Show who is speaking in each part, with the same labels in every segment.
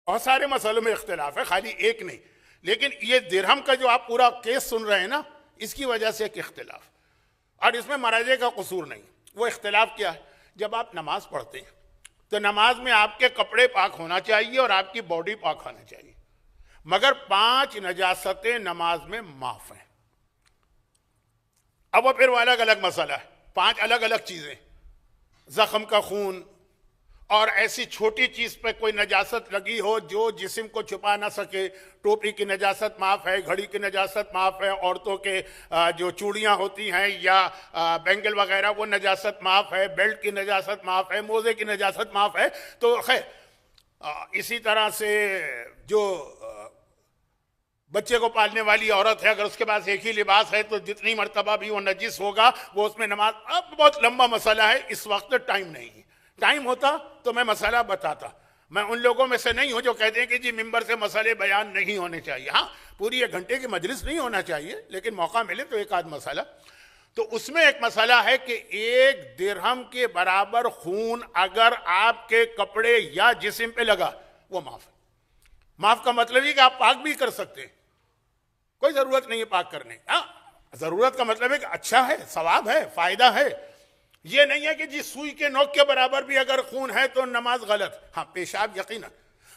Speaker 1: بہت سارے مسئلوں میں اختلاف ہے، خالی ایک نہیں، لیکن یہ درہم کا جو آپ پورا کیس سن رہے ہیں نا، اس کی وجہ سے ایک اختلاف، اور اس میں مراجع کا قصور نہیں۔ وہ اختلاف کیا ہے؟ جب آپ نماز پڑھتے ہیں تو نماز میں آپ کے کپڑے پاک ہونا چاہیے اور آپ کی باڈی پاک ہونا چاہیے، مگر 5 نجاستیں نماز میں معاف ہیں۔ اب وہ پھر وہ الگ الگ مسئلہ ہے، 5 الگ الگ چیزیں، زخم کا خون اور ایسی چھوٹی چیز پہ کوئی نجاست لگی ہو جو جسم کو چھپا نہ سکے، ٹوپی کی نجاست معاف ہے، گھڑی کی نجاست معاف ہے، عورتوں کے جو چوڑیاں ہوتی ہیں یا بینگل وغیرہ وہ نجاست معاف ہے، بیلٹ کی نجاست معاف ہے، موزے کی نجاست معاف ہے۔ تو خیر اسی طرح سے جو بچے کو پالنے والی عورت ہے، اگر اس کے پاس ایک ہی لباس ہے تو جتنی مرتبہ بھی وہ نجس ہوگا وہ اس میں نماز، اب بہت لمبا مسئلہ ہے، اس وقت ٹائم نہیں ہے۔ ٹائم ہوتا تو میں مسئلہ بتاتا، میں ان لوگوں میں سے نہیں ہوں جو کہتے ہیں کہ جی ممبر سے مسئلے بیان نہیں ہونے چاہیے۔ ہاں پوری 1 گھنٹے کی مجلس نہیں ہونا چاہیے، لیکن موقع ملے تو ایک آدھ مسئلہ۔ تو اس میں ایک مسئلہ ہے کہ 1 درہم کے برابر خون اگر آپ کے کپڑے یا جسم پہ لگا وہ معاف ہے۔ معاف کا مطلب یہ کہ آپ پاک بھی کر سکتے ہیں، کوئی ضرورت نہیں ہے پاک کرنے۔ ہاں ضرورت کا مطلب ہے کہ اچھا ہے، ثواب ہے، فائدہ ہے۔ یہ نہیں ہے کہ جی سوئی کے نوک کے برابر بھی اگر خون ہے تو نماز غلط۔ ہاں پیشاب یقیناً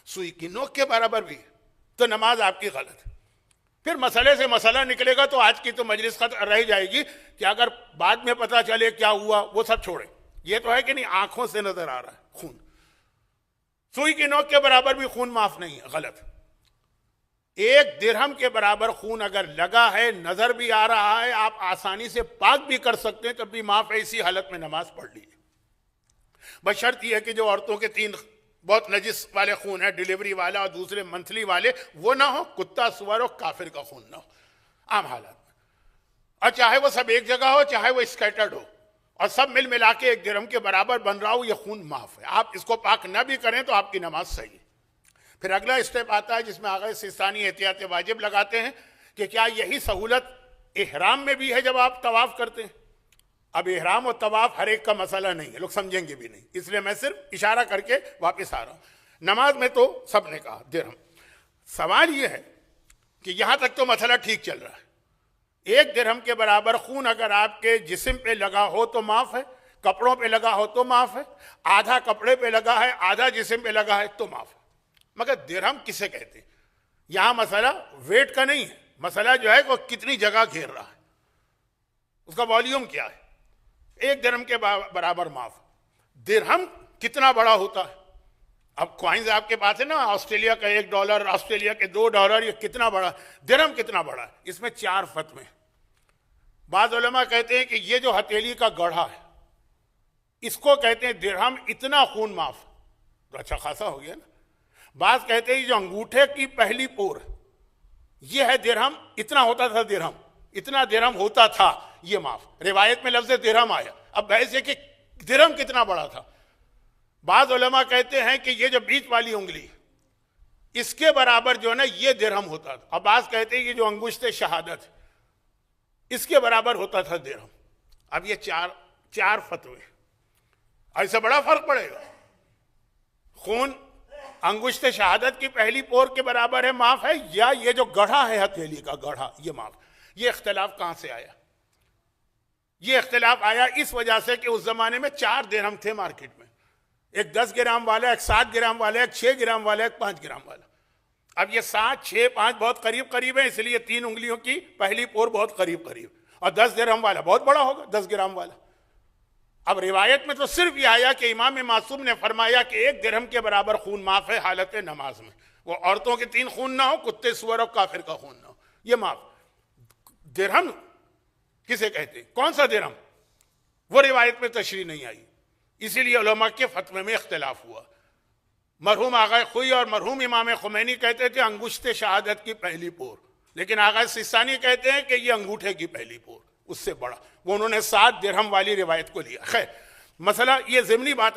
Speaker 1: سوئی کی نوک کے برابر بھی تو نماز آپ کی غلط۔ پھر مسئلے سے مسئلہ نکلے گا تو آج کی تو مجلس ختم رہ جائے گی کہ اگر بعد میں پتہ چلے کیا ہوا وہ سب چھوڑے۔ یہ تو ہے کہ نہیں آنکھوں سے نظر آ رہا ہے خون، سوئی کی نوک کے برابر بھی خون معاف نہیں ہے، غلط۔ 1 درہم کے برابر خون اگر لگا ہے، نظر بھی آ رہا ہے، آپ آسانی سے پاک بھی کر سکتے ہیں، تب بھی معاف ہے، اسی حالت میں نماز پڑھ لیجیے۔ بشرط یہ ہے کہ جو عورتوں کے 3 بہت نجس والے خون ہیں، ڈیلیوری والا اور دوسرے منتھلی والے، وہ نہ ہو، کتا سور اور کافر کا خون نہ ہو عام حالات میں، اور چاہے وہ سب ایک جگہ ہو، چاہے وہ اسکیٹرڈ ہو، اور سب مل ملا کے 1 درہم کے برابر بن رہا ہو، یہ خون معاف ہے۔ آپ اس کو پاک نہ بھی کریں تو آپ کی نماز صحیح ہے۔ پھر اگلا اسٹیپ آتا ہے جس میں آغا سیستانی احتیاط واجب لگاتے ہیں کہ کیا یہی سہولت احرام میں بھی ہے جب آپ طواف کرتے ہیں؟ اب احرام و طواف ہر ایک کا مسئلہ نہیں ہے، لوگ سمجھیں گے بھی نہیں، اس لیے میں صرف اشارہ کر کے واپس آ رہا ہوں۔ نماز میں تو سب نے کہا درہم۔ سوال یہ ہے کہ یہاں تک تو مسئلہ ٹھیک چل رہا ہے، 1 درہم کے برابر خون اگر آپ کے جسم پہ لگا ہو تو معاف ہے، کپڑوں پہ لگا ہو تو معاف ہے، آدھا کپڑے پہ لگا ہے، آدھا جسم پہ لگا ہے تو معاف ہے۔ مگر درہم کسے کہتے ہیں؟ یہاں مسئلہ ویٹ کا نہیں ہے، مسئلہ جو ہے وہ کتنی جگہ گھیر رہا ہے، اس کا والیوم کیا ہے۔ 1 درہم کے برابر معاف۔ درہم کتنا بڑا ہوتا ہے؟ اب کوائنز آپ کے پاس ہے نا، آسٹریلیا کا $1، آسٹریلیا کے $2، یہ کتنا بڑا؟ درہم کتنا بڑا ہے؟ اس میں 4 فتوے ہیں۔ بعض علماء کہتے ہیں کہ یہ جو ہتھیلی کا گڑھا ہے اس کو کہتے ہیں درہم، اتنا خون معاف، تو اچھا خاصا ہو گیا نا۔ بعض کہتے ہیں جو انگوٹھے کی پہلی پور یہ ہے درہم، اتنا ہوتا تھا درہم، اتنا درہم ہوتا تھا، یہ معاف۔ روایت میں لفظ درہم آیا، اب بحث یہ کہ درہم کتنا بڑا تھا۔ بعض علماء کہتے ہیں کہ یہ جو بیچ والی انگلی اس کے برابر جو ہے نا یہ درہم ہوتا تھا، اب بعض کہتے ہیں کہ جو انگشت شہادت اس کے برابر ہوتا تھا درہم۔ اب یہ چار فتوے، ایسا بڑا فرق پڑے گا؟ خون انگشت شہادت کی پہلی پور کے برابر ہے معاف ہے، یا یہ جو گڑھا ہے ہتھیلی کا گڑھا یہ معاف؟ یہ اختلاف کہاں سے آیا؟ یہ اختلاف آیا اس وجہ سے کہ اس زمانے میں 4 درہم تھے مارکیٹ میں، ایک 10 گرام والا، ایک 7 گرام والا، ایک 6 گرام والا، ایک 5 گرام والا۔ اب یہ 7، 6، 5 بہت قریب قریب ہیں، اس لیے 3 انگلیوں کی پہلی پور بہت قریب قریب، اور 10 درہم والا بہت بڑا ہوگا، 10 گرام والا۔ اب روایت میں تو صرف یہ آیا کہ امام معصوم نے فرمایا کہ 1 درہم کے برابر خون معاف ہے حالت نماز میں، وہ عورتوں کے 3 خون نہ ہو، کتے سور اور کافر کا خون نہ ہو، یہ معاف۔ درہم کسے کہتے ہیں؟ کون سا درہم؟ وہ روایت میں تشریح نہیں آئی، اسی لیے علماء کے فتوے میں اختلاف ہوا۔ مرحوم آغا خوئی اور مرحوم امام خمینی کہتے تھے انگشت شہادت کی پہلی پور، لیکن آغا سیستانی کہتے ہیں کہ یہ انگوٹھے کی پہلی پور، اس سے بڑا، وہ انہوں نے 7 درہم والی روایت کو لیا۔ خیر مسئلہ یہ ضمنی بات